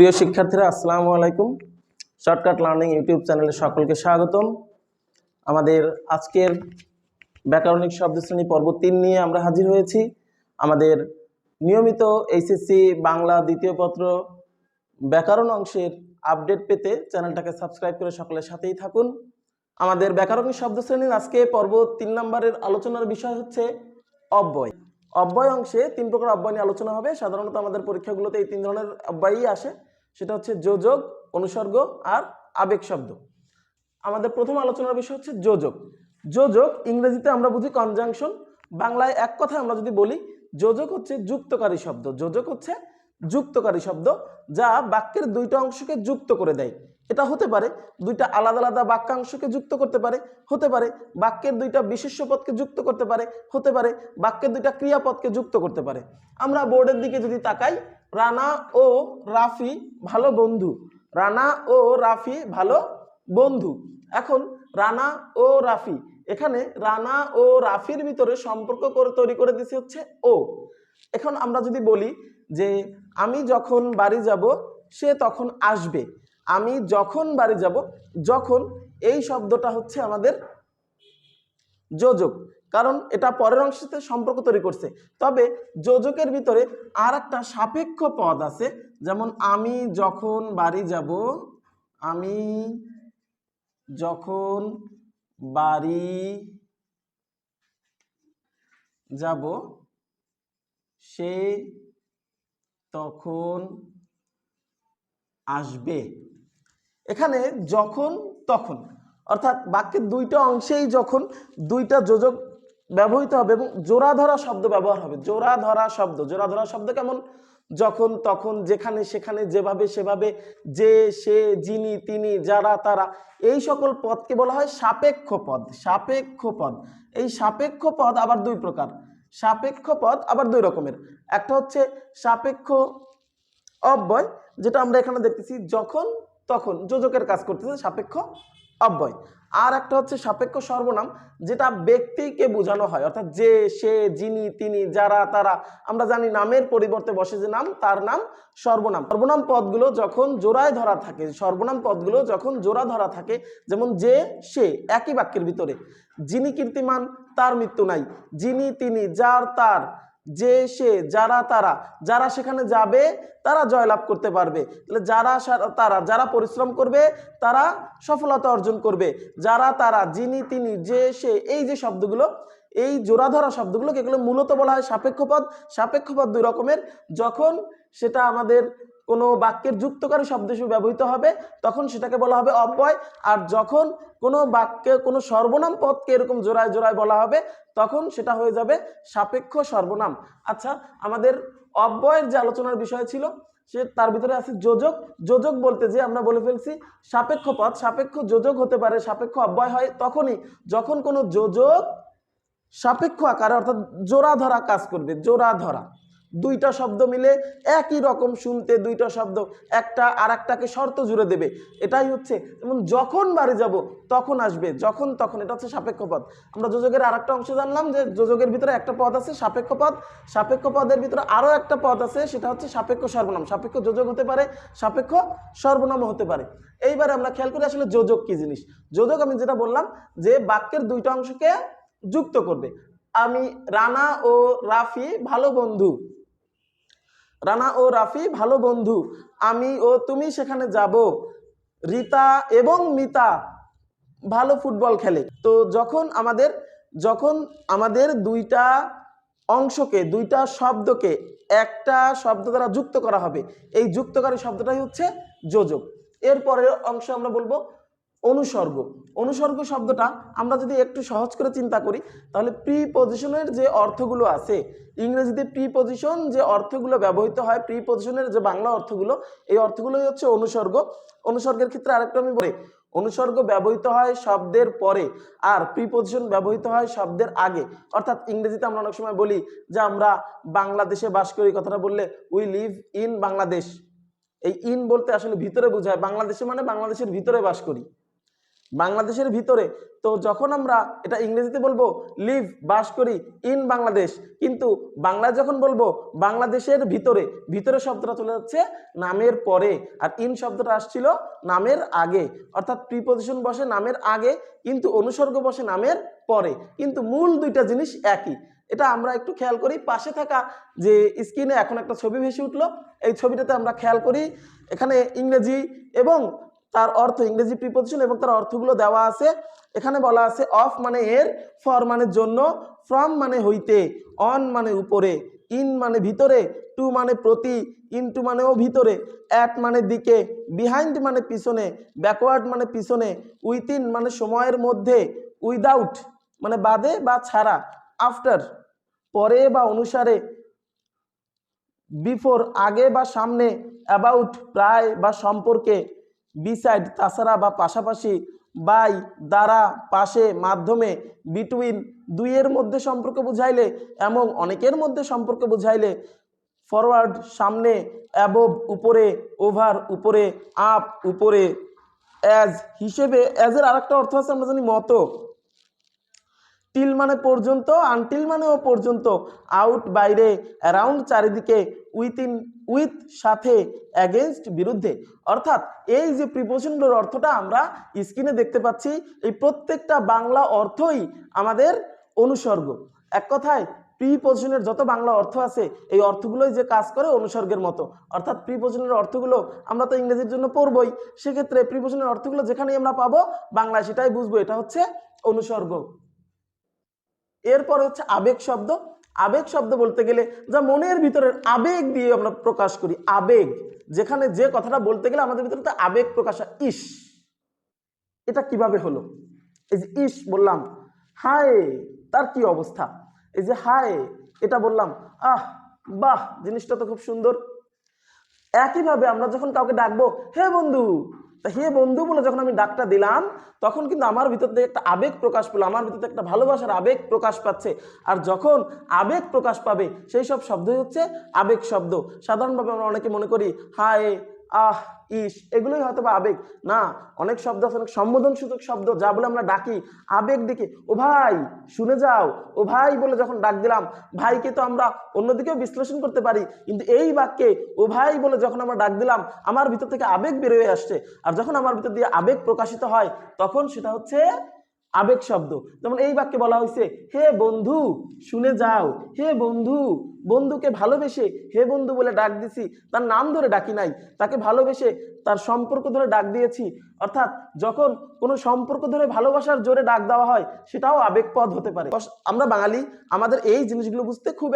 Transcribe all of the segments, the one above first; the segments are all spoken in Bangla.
প্রিয় শিক্ষার্থীরা, আসসালামু আলাইকুম। শর্টকাট লার্নিং ইউটিউব চ্যানেলে সকলকে স্বাগতম। আমাদের আজকের ব্যাকরণিক শব্দশ্রেণী পর্ব 3 নিয়ে আমরা হাজির হয়েছি। আমাদের নিয়মিত এইচএসসি বাংলা দ্বিতীয় পত্র ব্যাকরণ অংশের আপডেট পেতে চ্যানেলটাকে সাবস্ক্রাইব করে সকলের সাথেই থাকুন। আমাদের ব্যাকরণিক শব্দশ্রেণীর আজকে পর্ব 3 নম্বরের আলোচনার বিষয় হচ্ছে অব্যয়। অব্যয় অংশে 3 প্রকার অব্যয় নিয়ে আলোচনা হবে। সাধারণত আমাদের পরীক্ষাগুলোতে এই 3 ধরনের অব্যয়ই আসে, সেটা হচ্ছে যোজক, অনুসর্গ আর আবেগ শব্দ। আমাদের প্রথম আলোচনার বিষয় হচ্ছে যোজক। যোজক ইংরেজিতে আমরা বুঝি কনজাংশন, বাংলায় এক কথায় আমরা যদি বলি যোজক হচ্ছে যুক্তকারী শব্দ। যোজক হচ্ছে যুক্তকারী শব্দ, যা বাক্যের দুইটা অংশকে যুক্ত করে দেয়। এটা হতে পারে দুইটা আলাদা আলাদা বাক্যাংশকে যুক্ত করতে পারে, হতে পারে বাক্যের দুইটা বিশেষ্য পদকে যুক্ত করতে পারে, হতে পারে বাক্যের দুইটা ক্রিয়াপদকে যুক্ত করতে পারে। আমরা বোর্ডের দিকে যদি তাকাই, রানা ও রাফি ভালো বন্ধু। রানা ও রাফি ভালো বন্ধু। এখন রানা ও রাফি, এখানে রানা ও রাফির ভিতরে সম্পর্ক তৈরি করে দিছে হচ্ছে ও। এখন আমরা যদি বলি যে আমি যখন বাড়ি যাব সে তখন আসবে, আমি যখন বাড়ি যাব, যখন, এই শব্দটা হচ্ছে আমাদের যোজক, কারণ এটা পরের অংশের সাথে সম্পর্ক তৈরি করছে। তবে যোজকের ভিতরে আর একটা সাপেক্ষ পদ আছে, যেমন আমি যখন বাড়ি যাব, আমি যখন বাড়ি যাব সে তখন আসবে। এখানে যখন তখন অর্থাৎ বাক্যের দুইটা অংশেই যখন দুইটা যোজক ব্যবহৃত হবে এবং জোড়া ধরা শব্দ ব্যবহার হবে। জোড়া ধরা শব্দ, জোড়া ধরা শব্দ কেমন? যখন, তখন, যেখানে, সেখানে, যেভাবে, সেভাবে, যে, সে, যিনি, তিনি, যারা, তারা, এই সকল পদকে বলা হয় সাপেক্ষ পদ। সাপেক্ষ পদ, এই সাপেক্ষ পদ আবার দুই প্রকার। সাপেক্ষ পদ আবার দুই রকমের। একটা হচ্ছে সাপেক্ষ অব্যয়, যেটা আমরা এখানে দেখতেছি যখন তখন যোজকের কাজ করতেছে, সাপেক্ষ অব্যয়। আর একটা হচ্ছে সাপেক্ষ সর্বনাম, যেটা ব্যক্তিকে বোঝানো হয়, অর্থাৎ যে, সে, যিনি, তিনি, যারা, তারা। আমরা জানি নামের পরিবর্তে বসে যে নাম, তার নাম সর্বনাম। সর্বনাম পদগুলো যখন জোড়ায় ধরা থাকে, সর্বনাম পদগুলো যখন জোড়া ধরা থাকে, যেমন যে, সে, একই বাক্যের ভিতরে। যিনি কীর্তিমান, তার মৃত্যু নাই। যিনি, তিনি, যার, তার, যে, সে, যারা, তারা, যারা সেখানে যাবে তারা জয়লাভ করতে পারবে। তাহলে যারা, তারা, যারা পরিশ্রম করবে তারা সফলতা অর্জন করবে। যারা, তারা, যিনি, তিনি, যে, সে, এই যে শব্দগুলো, এই জোড়া ধরা শব্দগুলো, এগুলো মূলত বলা হয় সাপেক্ষ পদ। সাপেক্ষ পদ দুই রকমের। যখন সেটা আমাদের কোনো বাক্যের যুক্তকারী শব্দ হিসেবে ব্যবহৃত হবে তখন সেটাকে বলা হবে অব্যয়। আর যখন কোনো বাক্যে কোনো সর্বনাম পদকে এরকম জোড়ায় জোড়ায় বলা হবে তখন সেটা হয়ে যাবে সাপেক্ষ সর্বনাম। আচ্ছা, আমাদের অব্যয়ের যে আলোচনার বিষয় ছিল সে তার ভিতরে আছে যোজক। যোজক বলতে যে আমরা বলে ফেলছি সাপেক্ষ পদ। সাপেক্ষ যোজক হতে পারে, সাপেক্ষ অব্যয় হয় তখনই যখন কোনো যোজক সাপেক্ষ আকারে অর্থাৎ জোড়া ধরা কাজ করবে। জোড়া ধরা, দুইটা শব্দ মিলে একই রকম শুনতে, দুইটা শব্দ একটা আর একটাকে শর্ত জুড়ে দেবে, এটাই হচ্ছে। যেমন যখন বাড়ি যাব তখন আসবে, যখন তখন, এটা হচ্ছে সাপেক্ষ পদ। আমরা যোজকের আর একটা অংশ জানলাম যে যোজকের ভিতরে একটা পদ আছে সাপেক্ষ পদ। সাপেক্ষ পদের ভিতরে আরো একটা পদ আছে, সেটা হচ্ছে সাপেক্ষ সর্বনাম। সাপেক্ষ যোজক হতে পারে, সাপেক্ষ সর্বনামও হতে পারে। এইবারে আমরা খেয়াল করি আসলে যোজক কি জিনিস। যোজক আমি যেটা বললাম যে বাক্যের দুইটা অংশকে যুক্ত করবে। আমি, রানা ও রাফি ভালো বন্ধু। রানা ও রাফি ভালো বন্ধু। আমি ও তুমি সেখানে যাব। রিতা এবং মিতা ভালো ফুটবল খেলে। তো যখন আমাদের দুইটা অংশকে, দুইটা শব্দকে একটা শব্দ দ্বারা যুক্ত করা হবে, এই যুক্তকারী শব্দটাই হচ্ছে যোজক। এরপরের অংশ আমরা বলবো অনুসর্গ। অনুসর্গ শব্দটা আমরা যদি একটু সহজ করে চিন্তা করি তাহলে প্রিপজিশনের যে অর্থগুলো আছে, ইংরেজিতে প্রিপজিশন যে অর্থগুলো ব্যবহৃত হয়, প্রিপজিশনের যে বাংলা অর্থগুলো, এই অর্থগুলোই হচ্ছে অনুসর্গ। অনুসর্গের ক্ষেত্রে আরেকটা আমি বলি, অনুসর্গ ব্যবহৃত হয় শব্দের পরে আর প্রিপজিশন ব্যবহৃত হয় শব্দের আগে। অর্থাৎ ইংরেজিতে আমরা অনেক সময় বলি যে আমরা বাংলাদেশে বাস করি, কথাটা বললে উই লিভ ইন বাংলাদেশ। এই ইন বলতে আসলে ভিতরে বোঝায়, বাংলাদেশে মানে বাংলাদেশের ভিতরে বাস করি। বাংলাদেশের ভিতরে। তো যখন আমরা এটা ইংরেজিতে বলবো লিভ, বাস করি, ইন বাংলাদেশ, কিন্তু বাংলায় যখন বলবো বাংলাদেশের ভিতরে, ভিতরে শব্দটা চলে যাচ্ছে নামের পরে, আর ইন শব্দটা আসছিল নামের আগে। অর্থাৎ প্রিপজিশন বসে নামের আগে, কিন্তু অনুসর্গ বসে নামের পরে, কিন্তু মূল দুইটা জিনিস একই। এটা আমরা একটু খেয়াল করি। পাশে থাকা যে স্ক্রিনে এখন একটা ছবি ভেসে উঠলো, এই ছবিটাতে আমরা খেয়াল করি এখানে ইংরেজি এবং তার অর্থ, ইংরেজি প্রিপজিশন এবং তার অর্থগুলো দেওয়া আছে। এখানে বলা আছে অফ মানে এর, ফর মানে জন্য, ফ্রম মানে হইতে, অন মানে উপরে, ইন মানে ভিতরে, টু মানে প্রতি, ইনটু মানেও ভিতরে, অ্যাট মানে দিকে, বিহাইন্ড মানে পিছনে, ব্যাকওয়ার্ড মানে পিছনে, উইথিন মানে সময়ের মধ্যে, উইদাউট মানে বাদে বা ছাড়া, আফটার পরে বা অনুসারে, বিফোর আগে বা সামনে, অ্যাবাউট প্রায় বা সম্পর্কে, বিসাইড তাছাড়া বা পাশাপাশি, বাই দ্বারা, পাশে, মাধ্যমে, বিটুইন দুইয়ের মধ্যে সম্পর্ক বুঝাইলে এবং অনেকের মধ্যে সম্পর্ক বুঝাইলে, ফরওয়ার্ড সামনে, অ্যাবোভ উপরে, ওভার উপরে, আপ উপরে, অ্যাজ হিসেবে, অ্যাজের আরেকটা অর্থ আছে আমরা জানি মতো, টিল মানে পর্যন্ত, আনটিল মানেও পর্যন্ত, আউট বাইরে, অ্যারাউন্ড চারিদিকে, উইথিন উইথ সাথে, অ্যাগেনস্ট বিরুদ্ধে। অর্থাৎ এই যে প্রিপোজিশনগুলোর অর্থটা আমরা স্ক্রিনে দেখতে পাচ্ছি, এই প্রত্যেকটা বাংলা অর্থই আমাদের অনুসর্গ। এক কথায় প্রিপোজিশনের যত বাংলা অর্থ আছে এই অর্থগুলোই যে কাজ করে অনুসর্গের মতো। অর্থাৎ প্রিপোজিশনের অর্থগুলো আমরা তো ইংরেজির জন্য পড়বই, সেক্ষেত্রে প্রিপোজিশনের অর্থগুলো যেখানেই আমরা পাবো বাংলায় সেটাই বুঝবো এটা হচ্ছে অনুসর্গ। এরপর হচ্ছে আবেগ শব্দ। আবেগ শব্দ বলতে গেলে যা মনের ভিতরের আবেগ দিয়ে আমরা প্রকাশ করি, আবেগ, যেখানে যে কথাটা বলতে গেলে আমাদের ভিতরে তো আবেগ প্রকাশ হয়। ইস, এটা কিভাবে হলো? এই যে ইস বললাম, হায় তার কি অবস্থা, এই যে হায় এটা বললাম, আহ বাহ জিনিসটা তো খুব সুন্দর। একইভাবে আমরা যখন কাউকে ডাকবো হে বন্ধু, তা হে বন্ধু বলে যখন আমি ডাকটা দিলাম তখন কিন্তু আমার ভিতর থেকে একটা আবেগ প্রকাশ পেলো, আমার ভিতর থেকে একটা ভালোবাসার আবেগ প্রকাশ পাচ্ছে। আর যখন আবেগ প্রকাশ পাবে সেই সব শব্দই হচ্ছে আবেগ শব্দ। সাধারণভাবে আমরা অনেকে মনে করি হায়, আহ, ইস, এগুলোই হয়তো বা আবেগ না। অনেক শব্দ আছে, অনেক সম্বোধনসূচক শব্দ যা বলে আমরা ডাকি আবেগ ডেকে, ও ভাই শুনে যাও, ও ভাই বলে যখন ডাক দিলাম, ভাইকে তো আমরা অন্যদিকেও বিশ্লেষণ করতে পারি, কিন্তু এই বাক্যে ও ভাই বলে যখন আমরা ডাক দিলাম আমার ভিতর থেকে আবেগ বের হয়ে আসছে। আর যখন আমার ভিতর দিয়ে আবেগ প্রকাশিত হয় তখন সেটা হচ্ছে আবেগ শব্দ। যেমন এই বাক্যে বলা হয়েছে হে বন্ধু শুনে যাও, হে বন্ধু, বন্ধুকে ভালোবেসে হে বন্ধু বলে ডাক দিছি, তার নাম ধরে ডাকি নাই, তাকে ভালোবেসে তার সম্পর্ক ধরে ডাক দিয়েছি। অর্থাৎ যখন কোনো সম্পর্ক ধরে ভালোবাসার জোরে ডাক দেওয়া হয় সেটাও আবেগ পদ হতে পারে। আমরা বাঙালি, আমাদের এই জিনিসগুলো বুঝতে খুব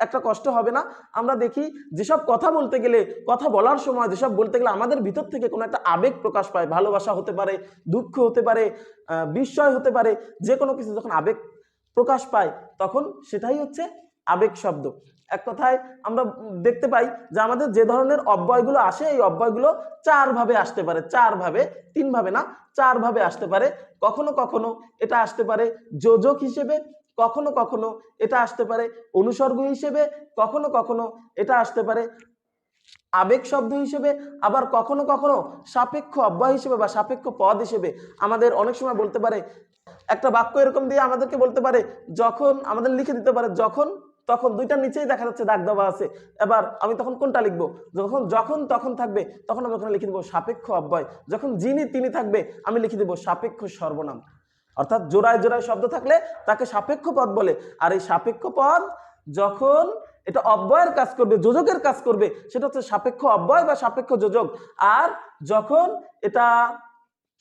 একটা কষ্ট হবে না। আমরা দেখি যেসব কথা বলতে গেলে, কথা বলার সময় যেসব বলতে গেলে আমাদের ভিতর থেকে কোনো একটা আবেগ প্রকাশ পায়, ভালোবাসা হতে পারে, দুঃখ হতে পারে, বিস্ময় হতে পারে, যে কোনো কিছু যখন আবেগ প্রকাশ পায় তখন সেটাই হচ্ছে আবেগ শব্দ। এক কথায় আমরা দেখতে পাই যে আমাদের যে ধরনের অব্যয়গুলো আসে এই অব্যয়গুলো চার ভাবে আসতে পারে, চার ভাবে, তিন ভাবে না, চার ভাবে আসতে পারে। কখনো কখনো এটা আসতে পারে যোজক হিসেবে, কখনো কখনো এটা আসতে পারে অনুসর্গ হিসেবে, কখনো কখনো এটা আসতে পারে আবেগ শব্দ হিসেবে, আবার কখনো কখনো সাপেক্ষ অব্যয় হিসেবে বা সাপেক্ষ পদ হিসেবে আমাদের অনেক সময় বলতে পারে। একটা বাক্য এরকম দিয়ে আমাদেরকে বলতে পারে, যখন আমাদের লিখে দিতে পারে যখন তখন, দুইটার নিচেই দেখা যাচ্ছে দাগ দেওয়া আছে। এবার আমি তখন কোনটা লিখবো? যখন যখন তখন থাকবে তখন আমি ওখানে লিখে দেবো সাপেক্ষ অব্যয়, যখন যিনি তিনি থাকবে আমি লিখে দেবো সাপেক্ষ সর্বনাম। অর্থাৎ জোড়ায় জোড়ায় শব্দ থাকলে তাকে সাপেক্ষ পদ বলে। আর এই সাপেক্ষ পদ যখন এটা অব্যয়ের কাজ করবে, যোজকের কাজ করবে, সেটা হচ্ছে সাপেক্ষ অব্যয় বা সাপেক্ষ যোজক। আর যখন এটা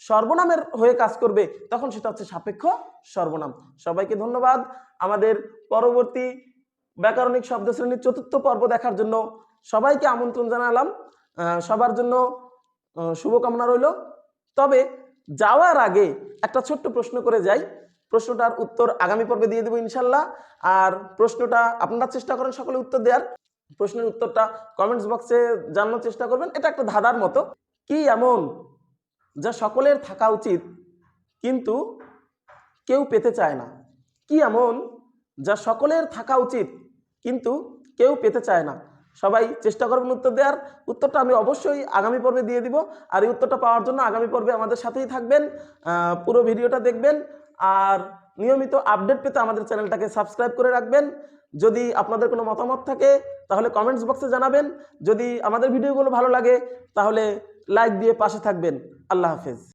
সর্বনামের হয়ে কাজ করবে তখন সেটা হচ্ছে সাপেক্ষ সর্বনাম। সবাইকে ধন্যবাদ। আমাদের পরবর্তী ব্যাকরণিক শব্দ শ্রেণীর ৪র্থ পর্ব দেখার জন্য সবাইকে আমন্ত্রণ জানালাম। সবার জন্য শুভকামনা রইল। তবে যাওয়ার আগে একটা ছোট্ট প্রশ্ন করে যাই, প্রশ্নটার উত্তর আগামী পর্বে দিয়ে দেবো ইনশাল্লাহ। আর প্রশ্নটা আপনারা চেষ্টা করেন সকলে উত্তর দেওয়ার, প্রশ্নের উত্তরটা কমেন্টস বক্সে জানানোর চেষ্টা করবেন। এটা একটা ধাঁধার মতো। কি এমন যা সকলের থাকা উচিত কিন্তু কেউ পেতে চায় না? কি এমন যা সকলের থাকা উচিত কিন্তু কেউ পেতে চায় না? সবাই চেষ্টা করবেন উত্তর দেওয়ার। উত্তরটা আমি অবশ্যই আগামী পর্বে দিয়ে দিব। আর এই উত্তরটা পাওয়ার জন্য আগামী পর্বে আমাদের সাথেই থাকবেন, পুরো ভিডিওটা দেখবেন আর নিয়মিত আপডেট পেতে আমাদের চ্যানেলটাকে সাবস্ক্রাইব করে রাখবেন। যদি আপনাদের কোনো মতামত থাকে তাহলে কমেন্টস বক্সে জানাবেন। যদি আমাদের ভিডিওগুলো ভালো লাগে তাহলে লাইক দিয়ে পাশে থাকবেন। আল্লাহ হাফেজ।